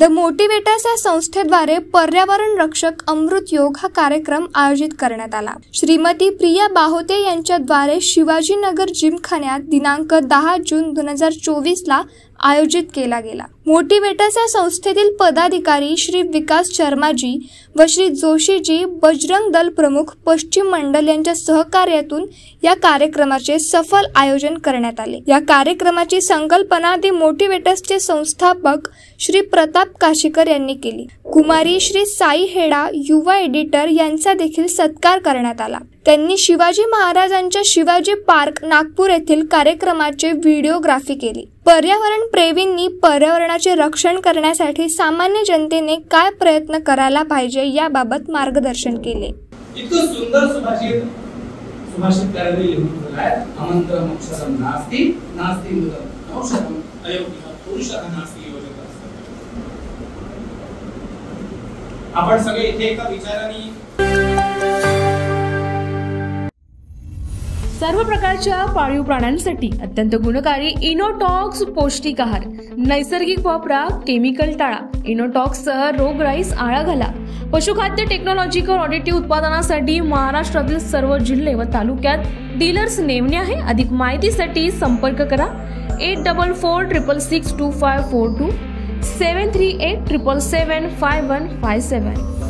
The motivators या संस्थेद्वारे पर्यावरण रक्षक अमृत योग हा कार्यक्रम आयोजित करण्यात आला। श्रीमती प्रिया बाहोते यांच्याद्वारे शिवाजीनगर जिमखान्यात दिनांक 10 जून 2024 ला आयोजित केला गेला। मोटिवेटर्स या संस्थेतील पदाधिकारी श्री विकास शर्माजी व श्री जोशीजी बजरंग दल प्रमुख पश्चिम मंडल यांच्या सहकार्यातून या कार्यक्रमाचे सफल आयोजन करण्यात आले। या कार्यक्रमाची संकल्पना द मोटिवेटर्सचे संस्थापक श्री प्रताप काशीकर यांनी केली। कुमारी श्री साई हेडा युवा एडिटर यांचा देखील सत्कार करण्यात आला। त्यांनी शिवाजी महाराजांच्या शिवाजी पार्क नागपूर येथील कार्यक्रमाचे व्हिडिओग्राफी केली। पर्यावरण प्रेमींनी पर्यावरणाचे रक्षण करण्यासाठी सामान्य जनतेने काय प्रयत्न करायला पाहिजे याबाबत मार्गदर्शन केले। इतकं सुंदर सुभाषित करायला लिहून आहे। आमंत्रण मोक्षदं नास्ति नास्ति मोक्षदं अयोग्य पुरुषः नास्ति योजकः। आपण सगळे इथे एका विचाराने सर्व प्रकारच्या पाळीव प्राण्यांसाठी अत्यंत गुणकारी इनोटॉक्स पौष्टिक आहार, नैसर्गिक वापरा, केमिकल टाळा। इनोटॉक्स सह रोगराईस आळा घाला। पशुखाद्य टेक्नॉलॉजिकल ऑडिटिव्ह उत्पादनासाठी महाराष्ट्रातील सर्व जिल्हे व तालुक्यात डीलर्स नेमणे आहे। अधिक माहितीसाठी संपर्क करा 8446625542 738777557।